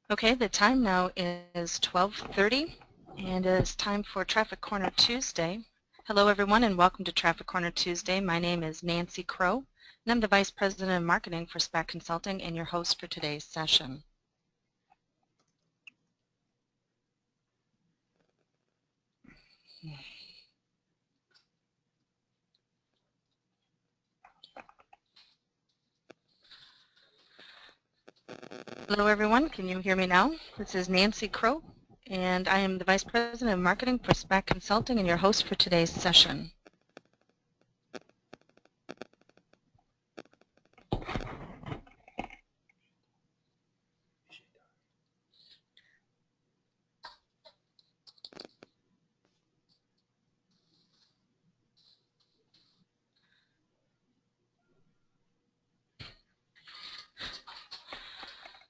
Okay, the time now is 12:30 and it is time for Traffic Corner Tuesday. Hello everyone and welcome to Traffic Corner Tuesday. My name is Nancy Crow and I'm the Vice President of Marketing for SPAC Consulting and your host for today's session. Hello everyone, can you hear me now? This is Nancy Crow and I am the Vice President of Marketing for SPAC Consulting and your host for today's session.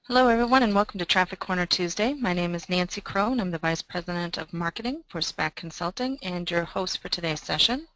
Hello everyone and welcome to Traffic Corner Tuesday. My name is Nancy Crow and I'm the Vice President of Marketing for SPAC Consulting and your host for today's session.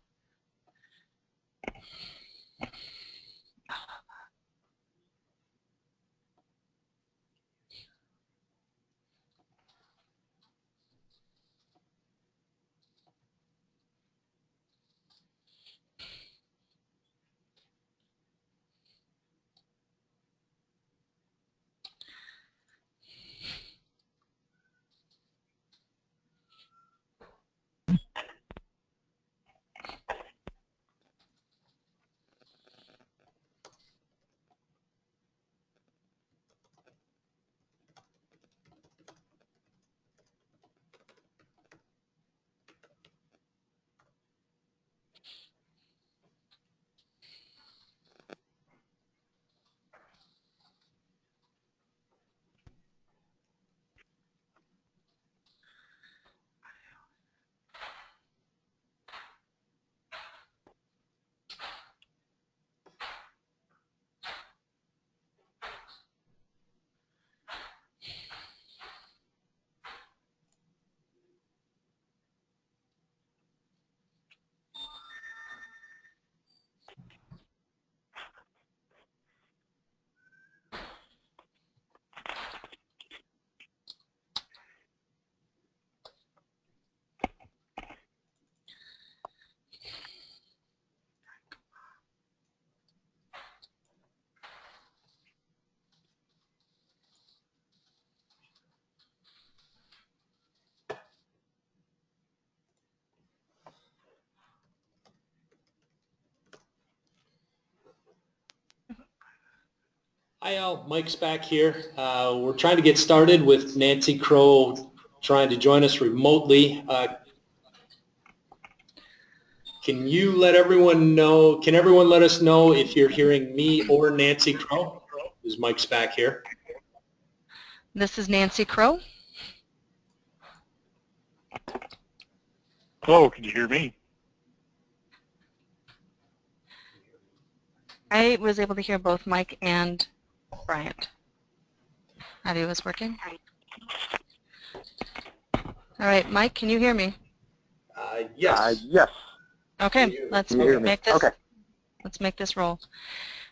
Hi all, Mike's back here. We're trying to get started with Nancy Crow trying to join us remotely. Can you let everyone know, can everyone let us know if you're hearing me or Nancy Crow? This is Mike's back here. This is Nancy Crow. Hello, can you hear me? I was able to hear both Mike and Bryant. Audio is working? All right, Mike, can you hear me? Yes. Yes. Okay, let's make this roll.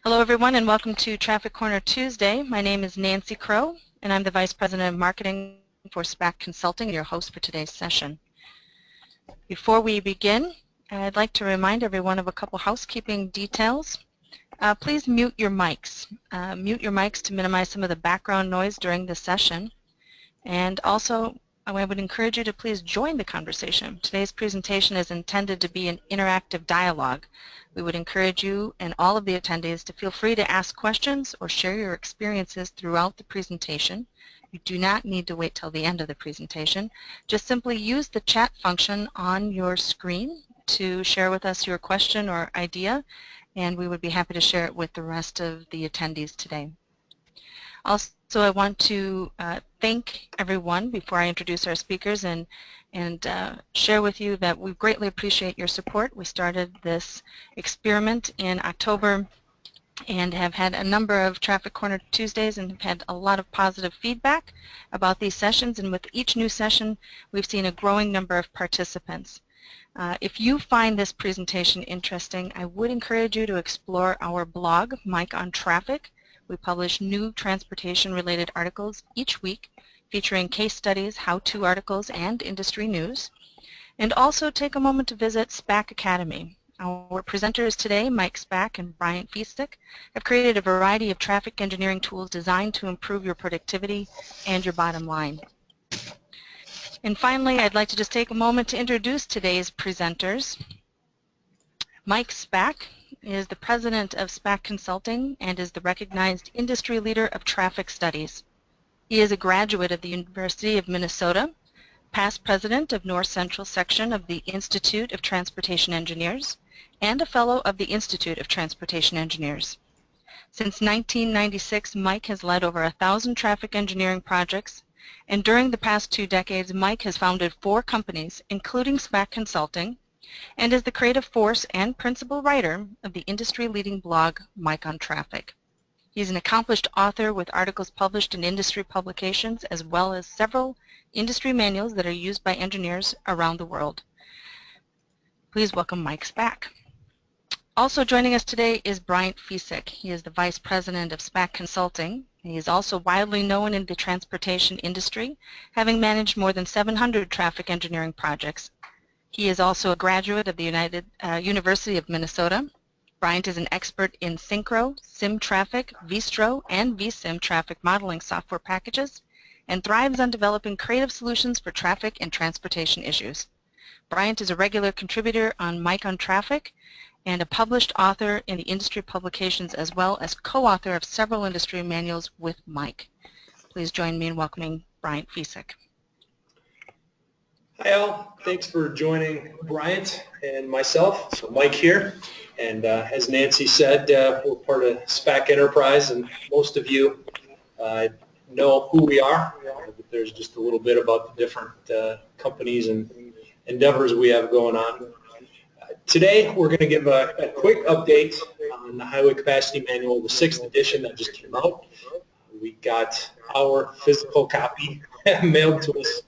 Hello everyone and welcome to Traffic Corner Tuesday. My name is Nancy Crow and I'm the Vice President of Marketing for SPAC Consulting and your host for today's session. Before we begin, I'd like to remind everyone of a couple housekeeping details. Please mute your mics. Mute your mics to minimize some of the background noise during the session. And also, I would encourage you to please join the conversation. Today's presentation is intended to be an interactive dialogue. We would encourage you and all of the attendees to feel free to ask questions or share your experiences throughout the presentation. You do not need to wait till the end of the presentation. Just simply use the chat function on your screen to share with us your question or idea, and we would be happy to share it with the rest of the attendees today. Also, I want to thank everyone before I introduce our speakers and share with you that we greatly appreciate your support. We started this experiment in October and have had a number of Traffic Corner Tuesdays and have had a lot of positive feedback about these sessions, and with each new session we've seen a growing number of participants. If you find this presentation interesting, I would encourage you to explore our blog, Mike on Traffic, We publish new transportation-related articles each week featuring case studies, how-to articles, and industry news. And also take a moment to visit SPAC Academy. Our presenters today, Mike Spack and Bryant Fiesick, have created a variety of traffic engineering tools designed to improve your productivity and your bottom line. And finally, I'd like to just take a moment to introduce today's presenters. Mike Spack is the president of SPAC Consulting and is the recognized industry leader of traffic studies. He is a graduate of the University of Minnesota, past president of North Central Section of the Institute of Transportation Engineers, and a fellow of the Institute of Transportation Engineers. Since 1996, Mike has led over 1,000 traffic engineering projects, and during the past 2 decades, Mike has founded 4 companies, including SPAC Consulting, and is the creative force and principal writer of the industry-leading blog, Mike on Traffic. He's an accomplished author with articles published in industry publications, as well as several industry manuals that are used by engineers around the world. Please welcome Mike Spack. Also joining us today is Bryant Fiesick. He is the Vice President of SPAC Consulting. He is also widely known in the transportation industry, having managed more than 700 traffic engineering projects. He is also a graduate of the University of Minnesota. Bryant is an expert in Synchro, SimTraffic, Vistro, and vSim traffic modeling software packages, and thrives on developing creative solutions for traffic and transportation issues. Bryant is a regular contributor on Mike on Traffic and a published author in the industry publications, as well as co-author of several industry manuals with Mike. Please join me in welcoming Bryant Fiesick. Hi all, thanks for joining Bryant and myself. So Mike here, and as Nancy said, we're part of SPAC Enterprise, and most of you know who we are, but there's just a little bit about the different companies and endeavors we have going on. Today we're going to give a quick update on the Highway Capacity Manual, the 6th edition that just came out. We got our physical copy mailed to us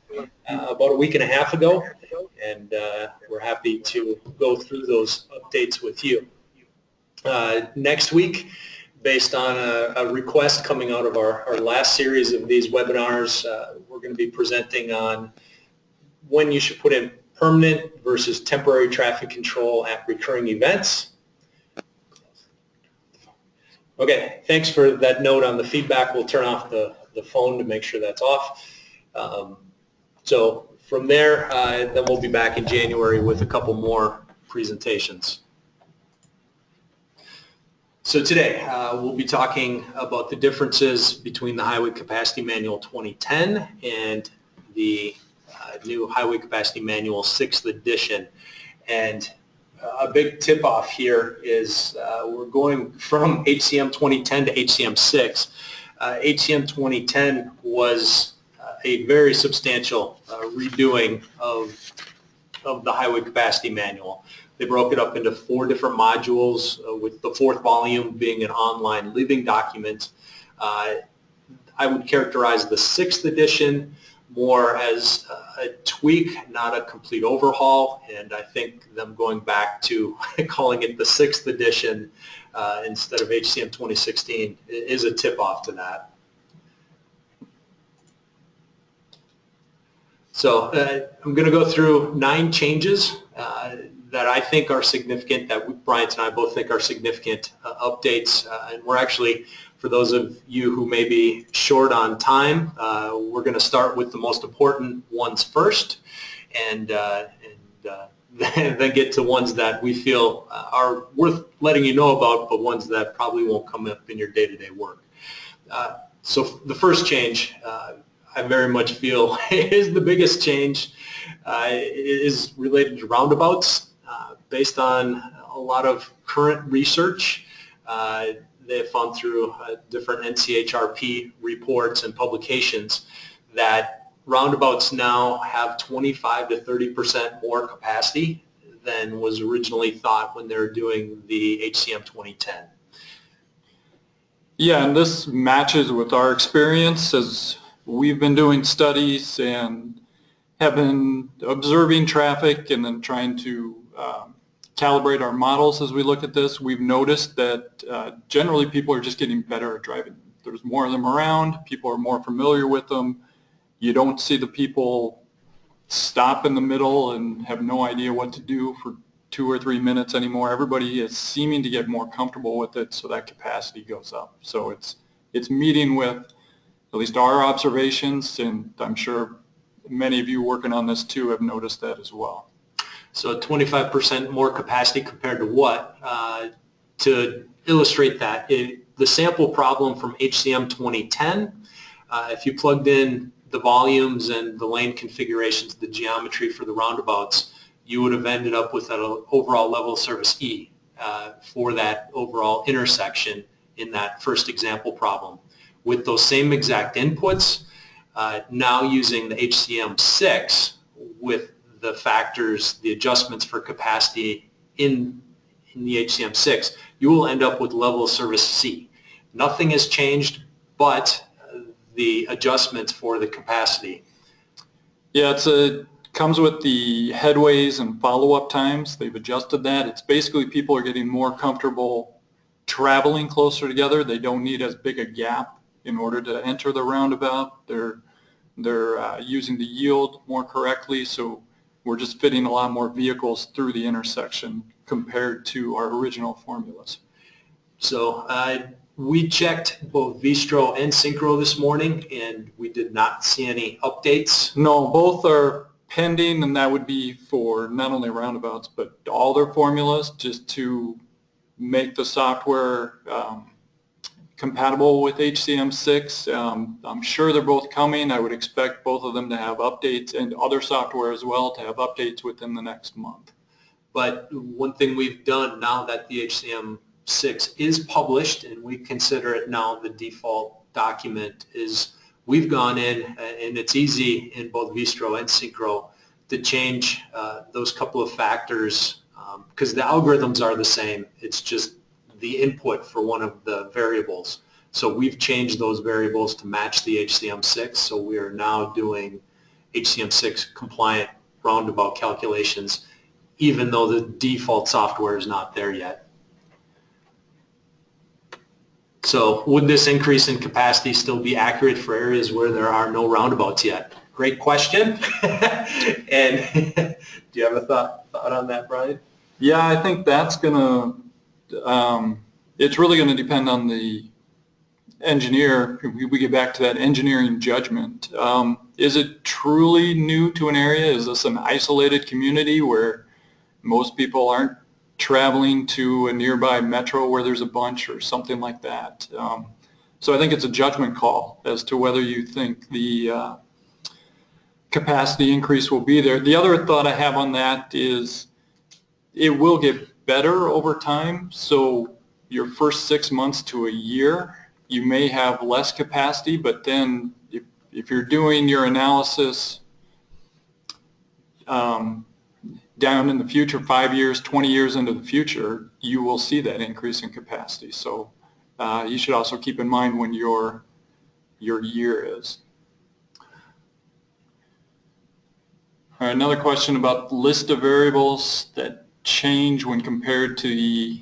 about a week and a half ago, and we're happy to go through those updates with you. Next week, based on a request coming out of our last series of these webinars, we're going to be presenting on when you should put in permanent versus temporary traffic control at recurring events. Okay, thanks for that note on the feedback. We'll turn off the phone to make sure that's off. So from there, then we'll be back in January with a couple more presentations. So today, we'll be talking about the differences between the Highway Capacity Manual 2010 and the new Highway Capacity Manual 6th edition. And a big tip-off here is we're going from HCM 2010 to HCM 6. HCM 2010 was a very substantial redoing of the Highway Capacity Manual. They broke it up into 4 different modules, with the 4th volume being an online living document. I would characterize the 6th edition more as a tweak, not a complete overhaul, and I think them going back to calling it the 6th edition instead of HCM 2016 is a tip-off to that. So I'm going to go through 9 changes that I think are significant, that Bryant and I both think are significant updates, and we're actually, for those of you who may be short on time, we're going to start with the most important ones first, and then get to ones that we feel are worth letting you know about, but ones that probably won't come up in your day-to-day work. So the first change, I very much feel is the biggest change, is related to roundabouts. Based on a lot of current research, they have found through different NCHRP reports and publications that roundabouts now have 25 to 30% more capacity than was originally thought when they were doing the HCM 2010. Yeah, and this matches with our experience as we've been doing studies and have been observing traffic and then trying to calibrate our models as we look at this. We've noticed that generally people are just getting better at driving. There's more of them around. People are more familiar with them. You don't see the people stop in the middle and have no idea what to do for 2 or 3 minutes anymore. Everybody is seeming to get more comfortable with it, so that capacity goes up. So it's meeting with at least our observations, and I'm sure many of you working on this too have noticed that as well. So 25% more capacity compared to what? To illustrate that, the sample problem from HCM 2010, if you plugged in the volumes and the lane configurations, the geometry for the roundabouts, you would have ended up with an overall level of service E for that overall intersection in that first example problem. With those same exact inputs, now using the HCM6 with the factors, the adjustments for capacity in the HCM6, you will end up with level of service C. Nothing has changed but the adjustments for the capacity. Yeah, it comes with the headways and follow-up times. They've adjusted that. It's basically people are getting more comfortable traveling closer together. They don't need as big a gap in order to enter the roundabout. They're using the yield more correctly, so we're just fitting a lot more vehicles through the intersection compared to our original formulas. So we checked both Vistro and Synchro this morning, and we did not see any updates. No, both are pending, and that would be for not only roundabouts but all their formulas, just to make the software compatible with HCM6. I'm sure they're both coming. I would expect both of them to have updates, and other software as well to have updates within the next month. But one thing we've done now that the HCM6 is published, and we consider it now the default document, is we've gone in, and it's easy in both Vistro and Synchro to change those couple of factors because the algorithms are the same. It's just the input for one of the variables. So we've changed those variables to match the HCM6. So we are now doing HCM6 compliant roundabout calculations, even though the default software is not there yet. So would this increase in capacity still be accurate for areas where there are no roundabouts yet? Great question. And do you have a thought on that, Brian? Yeah, I think that's going to it's really going to depend on the engineer. We get back to that engineering judgment. Is it truly new to an area? Is this an isolated community where most people aren't traveling to a nearby metro where there's a bunch or something like that? So I think it's a judgment call as to whether you think the capacity increase will be there. The other thought I have on that is it will get better over time. So your first 6 months to a year, you may have less capacity, but then if you're doing your analysis down in the future, 5 years, 20 years into the future, you will see that increase in capacity. So you should also keep in mind when your year is. All right, another question about the list of variables that change when compared to the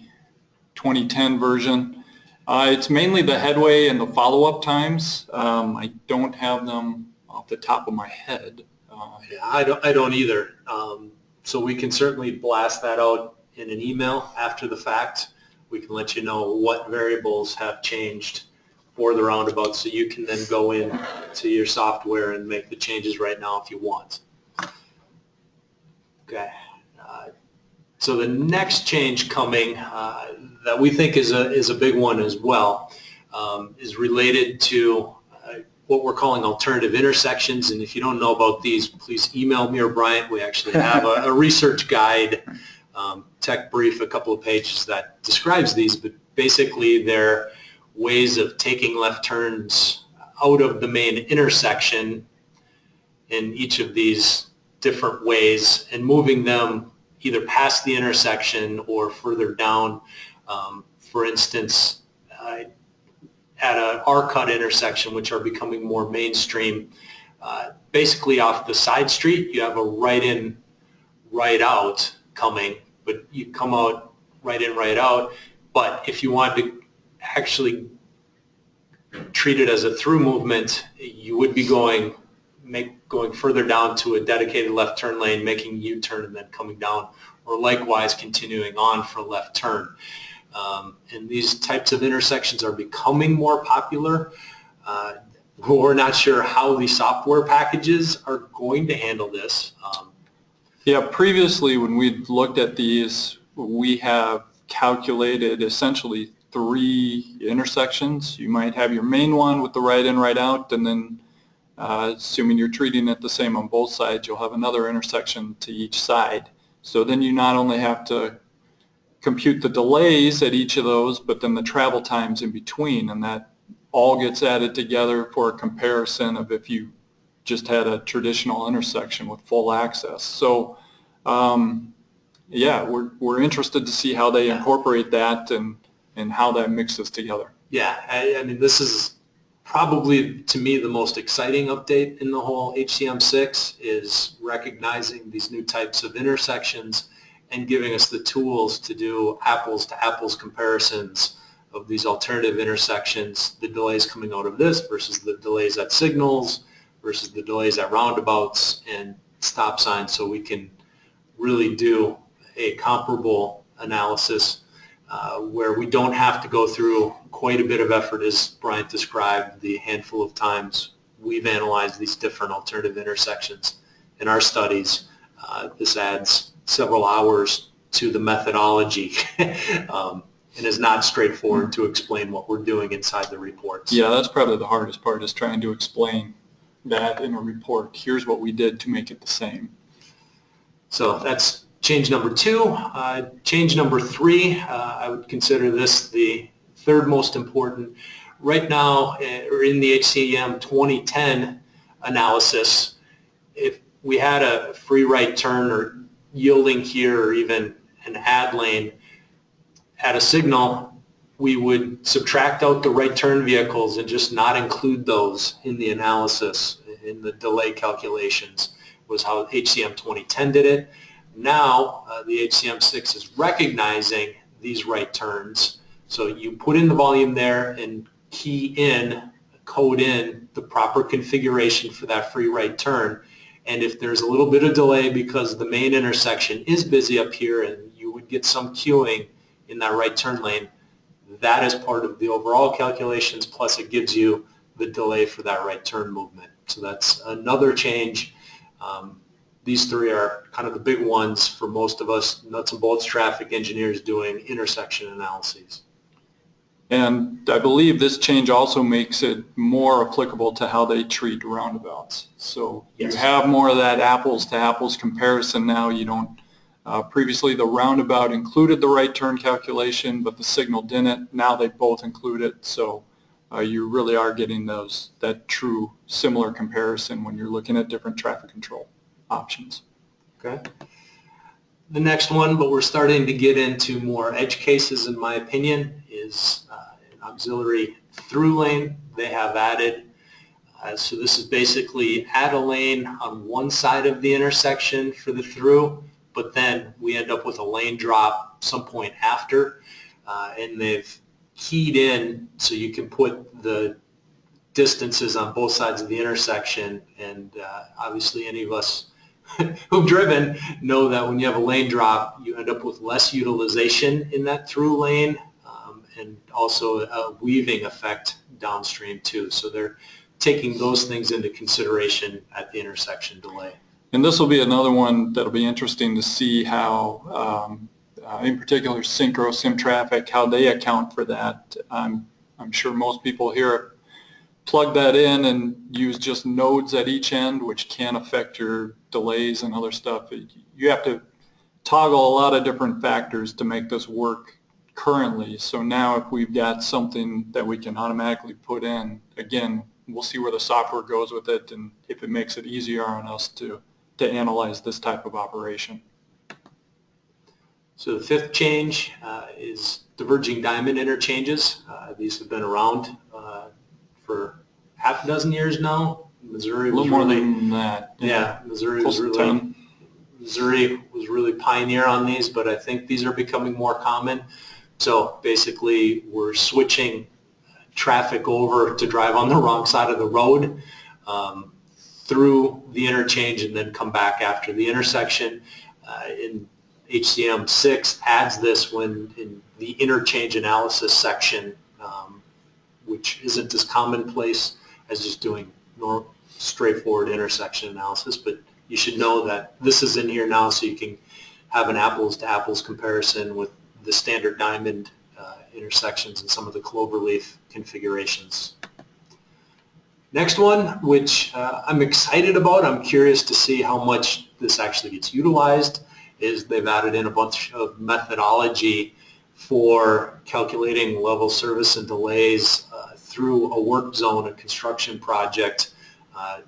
2010 version. It's mainly the headway and the follow-up times. I don't have them off the top of my head. Yeah, I don't either. So we can certainly blast that out in an email after the fact. We can let you know what variables have changed for the roundabout, so you can then go in to your software and make the changes right now if you want. Okay. So the next change coming that we think is a big one as well is related to what we're calling alternative intersections. And if you don't know about these, please email me or Bryant. We actually have a research guide, tech brief, a couple of pages that describes these. But basically, they're ways of taking left turns out of the main intersection in each of these different ways and moving them either past the intersection or further down. For instance, at an R-cut intersection, which are becoming more mainstream, basically off the side street, you have a right in, right out coming, but you come out right in, right out. But if you want to actually treat it as a through movement, you would be going further down to a dedicated left turn lane, making a U-turn and then coming down, or likewise continuing on for a left turn. And these types of intersections are becoming more popular. We're not sure how the software packages are going to handle this. Yeah, previously when we looked at these, we have calculated essentially 3 intersections. You might have your main one with the right in, right out, and then assuming you're treating it the same on both sides, you'll have another intersection to each side. So then you not only have to compute the delays at each of those, but then the travel times in between, and that all gets added together for a comparison of if you just had a traditional intersection with full access. So yeah, we're interested to see how they incorporate that and how that mixes together. Yeah, I mean, this is probably, to me, the most exciting update in the whole HCM6 is recognizing these new types of intersections and giving us the tools to do apples-to-apples comparisons of these alternative intersections, the delays coming out of this versus the delays at signals versus the delays at roundabouts and stop signs, so we can really do a comparable analysis where we don't have to go through quite a bit of effort, as Bryant described, the handful of times we've analyzed these different alternative intersections in our studies. This adds several hours to the methodology and is not straightforward to explain what we're doing inside the reports. Yeah, that's probably the hardest part, is trying to explain that in a report. Here's what we did to make it the same. So that's change number 2. Change number 3, I would consider this the third most important. Right now, or in the HCM 2010 analysis, if we had a free right turn or yielding here or even an add lane at a signal, we would subtract out the right turn vehicles and just not include those in the analysis, in the delay calculations, was how HCM 2010 did it. Now, the HCM6 is recognizing these right turns. So you put in the volume there and code in the proper configuration for that free right turn. And if there's a little bit of delay because the main intersection is busy up here and you would get some queuing in that right turn lane, that is part of the overall calculations, plus it gives you the delay for that right turn movement. So that's another change. These 3 are kind of the big ones for most of us nuts and bolts traffic engineers doing intersection analyses. And I believe this change also makes it more applicable to how they treat roundabouts. So yes, you have more of that apples-to-apples comparison now. You don't, previously the roundabout included the right turn calculation, but the signal didn't. Now they both include it. So you really are getting that true similar comparison when you're looking at different traffic control options. Okay. The next one, but we're starting to get into more edge cases in my opinion, is an auxiliary through lane they have added. So this is basically add a lane on one side of the intersection for the through, but then we end up with a lane drop some point after, and they've keyed in so you can put the distances on both sides of the intersection, and obviously any of us who've driven know that when you have a lane drop, you end up with less utilization in that through lane, and also a weaving effect downstream too. So they're taking those things into consideration at the intersection delay. And this will be another one that'll be interesting to see how, in particular, synchro sim traffic, how they account for that. I'm sure most people here plug that in and use just nodes at each end, which can affect your delays and other stuff. You have to toggle a lot of different factors to make this work currently. So now if we've got something that we can automatically put in, again, we'll see where the software goes with it and if it makes it easier on us to analyze this type of operation. So the 5th change is diverging diamond interchanges. These have been around for half a dozen years now. Missouri was a little more than that. Yeah, Missouri was really Missouri was really pioneer on these, but I think these are becoming more common. So basically, we're switching traffic over to drive on the wrong side of the road through the interchange and then come back after the intersection. In HCM 6 adds this when in the interchange analysis section, which isn't as commonplace as just doing straightforward intersection analysis, but you should know that this is in here now so you can have an apples to apples comparison with the standard diamond intersections and some of the cloverleaf configurations. Next one, which I'm excited about, I'm curious to see how much this actually gets utilized, is they've added in a bunch of methodology for calculating level service and delays through a work zone, a construction project.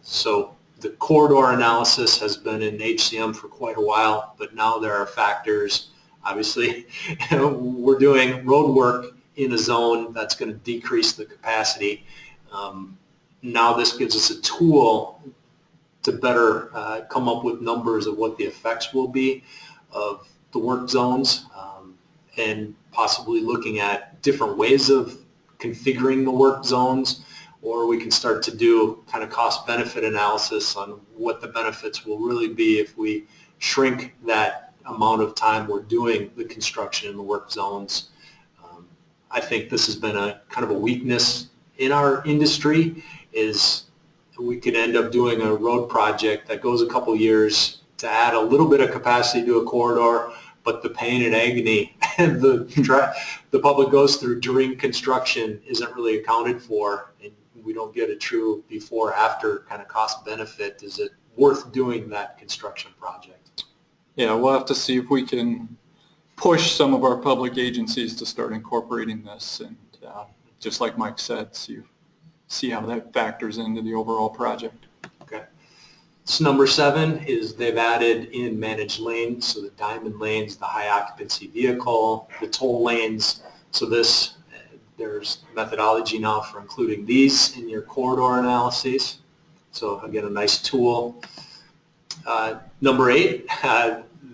So the corridor analysis has been in HCM for quite a while, but now there are factors. Obviously, we're doing road work in a zone that's going to decrease the capacity. Now this gives us a tool to better come up with numbers of what the effects will be of the work zones, and possibly looking at different ways of configuring the work zones, or we can start to do kind of cost-benefit analysis on what the benefits will really be if we shrink that amount of time we're doing the construction in the work zones. I think this has been a kind of a weakness in our industry, is we could end up doing a road project that goes a couple years to add a little bit of capacity to a corridor, but the pain and agony the public goes through during construction isn't really accounted for, and we don't get a true before-after kind of cost-benefit. Is it worth doing that construction project? Yeah, we'll have to see if we can push some of our public agencies to start incorporating this, and just like Mike said, see how that factors into the overall project. Okay. So number 7 is they've added in managed lanes, so the diamond lanes, the high occupancy vehicle, the toll lanes. So there's methodology now for including these in your corridor analyses. So again, a nice tool. Number 8,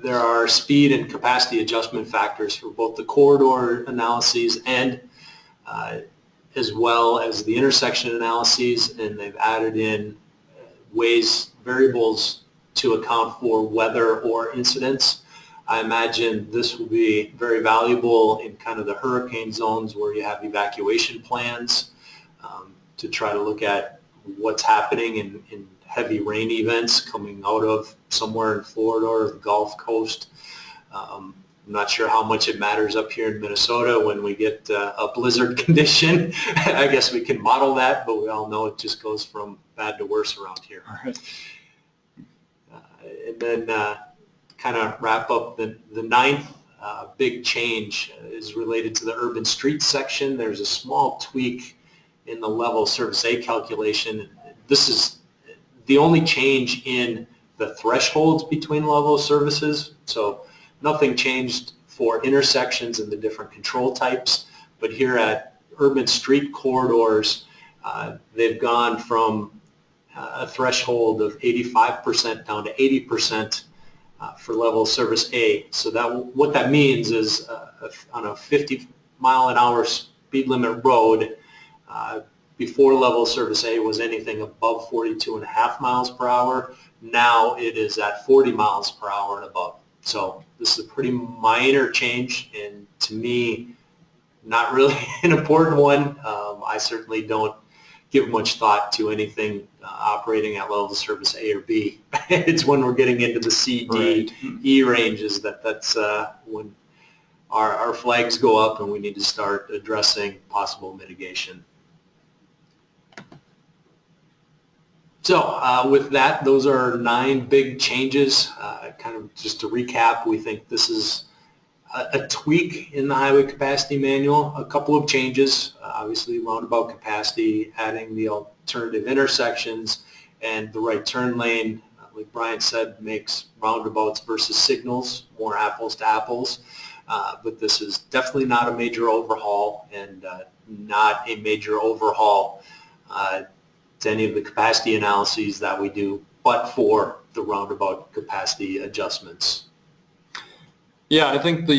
there are speed and capacity adjustment factors for both the corridor analyses and as well as the intersection analyses, and they've added in variables to account for weather or incidents. I imagine this will be very valuable in kind of the hurricane zones where you have evacuation plans to try to look at what's happening in heavy rain events coming out of somewhere in Florida or the Gulf Coast. I'm not sure how much it matters up here in Minnesota when we get a blizzard condition. I guess we can model that, but we all know it just goes from bad to worse around here. All right. And then kind of wrap up the 9th big change is related to the urban street section. There's a small tweak in the level service A calculation. This is the only change in the thresholds between level of services. So nothing changed for intersections and the different control types, but here at urban street corridors, they've gone from a threshold of 85% down to 80% for level of service A. So what that means is on a 50-mile-an-hour speed limit road, before level of service A was anything above 42.5 miles per hour. Now it is at 40 miles per hour and above. So this is a pretty minor change, and to me, not really an important one. I certainly don't give much thought to anything operating at level of service A or B. It's when we're getting into the C, D, E ranges that's when our flags go up and we need to start addressing possible mitigation. So with that, those are 9 big changes. Kind of just to recap, we think this is a tweak in the highway capacity manual, a couple of changes, obviously roundabout capacity, adding the alternative intersections, and the right turn lane, like Brian said, makes roundabouts versus signals more apples to apples. But this is definitely not a major overhaul, and not a major overhaul to any of the capacity analyses that we do, but for the roundabout capacity adjustments? Yeah, I think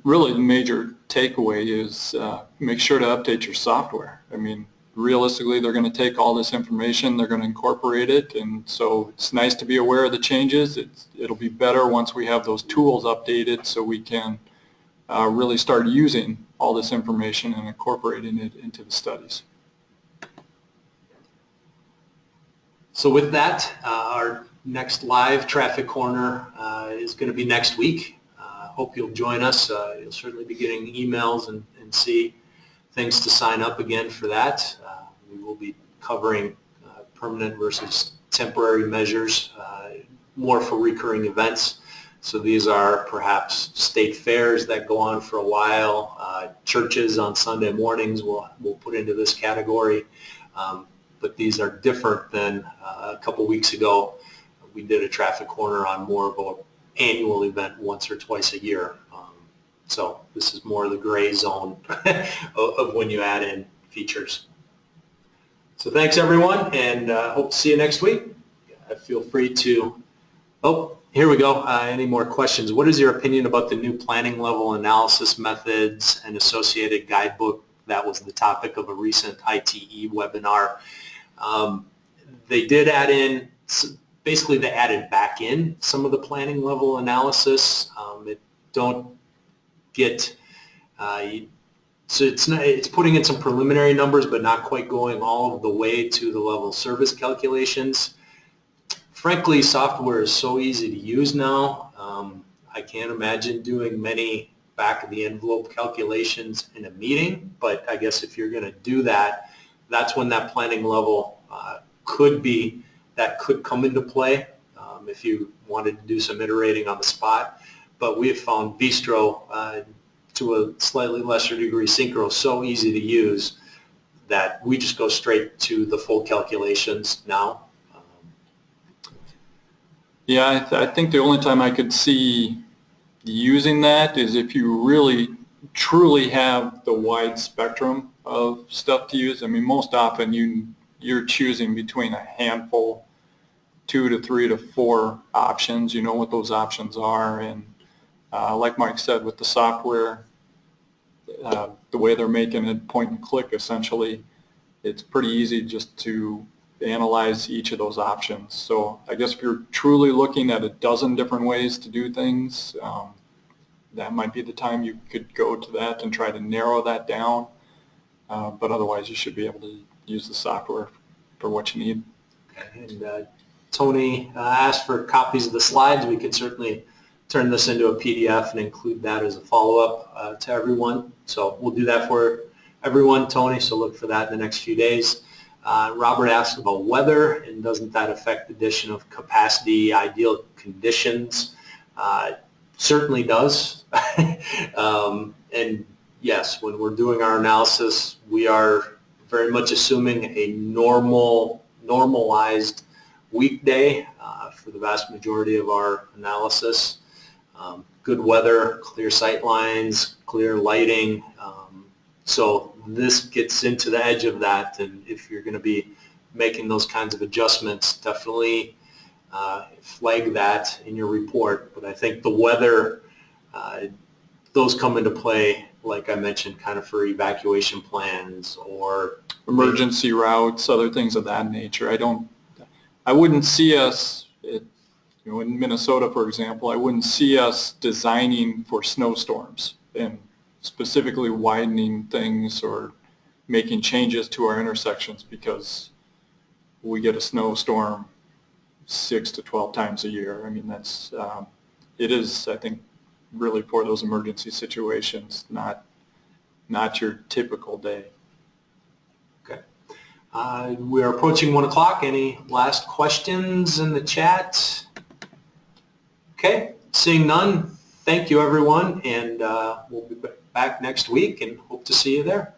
really the major takeaway is make sure to update your software. I mean, realistically, they're going to take all this information, they're going to incorporate it, and so it's nice to be aware of the changes. It'll be better once we have those tools updated so we can really start using all this information and incorporating it into the studies. So with that, our next live Traffic Corner is going to be next week. Hope you'll join us. You'll certainly be getting emails and see things to sign up again for that. We will be covering permanent versus temporary measures, more for recurring events. So these are perhaps state fairs that go on for a while. Churches on Sunday mornings we'll put into this category. But these are different than a couple weeks ago. We did a Traffic Corner on more of an annual event once or twice a year. So this is more of the gray zone of when you add in features. So thanks everyone, and hope to see you next week. Feel free to, here we go. Any more questions? What is your opinion about the new planning level analysis methods and associated guidebook? That was the topic of a recent ITE webinar. They did add in, basically they added back in some of the planning level analysis. Don't get, so it's putting in some preliminary numbers but not quite going all of the way to the level of service calculations. Frankly, software is so easy to use now. I can't imagine doing many back of the envelope calculations in a meeting, but I guess if you're going to do that, that's when that planning level could come into play if you wanted to do some iterating on the spot. But we have found Bistro, to a slightly lesser degree Synchro, so easy to use that we just go straight to the full calculations now. Yeah, I think the only time I could see using that is if you really truly have the wide spectrum of stuff to use. I mean, most often you're choosing between a handful, 2 to 3 to 4 options. You know what those options are, and like Mike said, with the software, the way they're making it point and click essentially, it's pretty easy just to analyze each of those options. So I guess if you're truly looking at a dozen different ways to do things, that might be the time you could go to that and try to narrow that down. But otherwise you should be able to use the software for what you need. And Tony asked for copies of the slides. We could certainly turn this into a PDF and include that as a follow-up to everyone. So we'll do that for everyone, Tony, so look for that in the next few days. Robert asked about weather, and doesn't that affect the addition of capacity, ideal conditions? Certainly does. And yes, when we're doing our analysis, we are very much assuming a normalized weekday for the vast majority of our analysis. Good weather, clear sight lines, clear lighting. So this gets into the edge of that, and if you're going to be making those kinds of adjustments, definitely flag that in your report. But I think the weather, those come into play, like I mentioned, kind of for evacuation plans or emergency routes, other things of that nature. I wouldn't see us, in Minnesota, for example, I wouldn't see us designing for snowstorms and specifically widening things or making changes to our intersections because we get a snowstorm 6 to 12 times a year. I mean, it is, I think, really for those emergency situations, not your typical day. Okay. We are approaching 1 o'clock. Any last questions in the chat? Okay, seeing none, thank you everyone, and we'll be back next week and hope to see you there.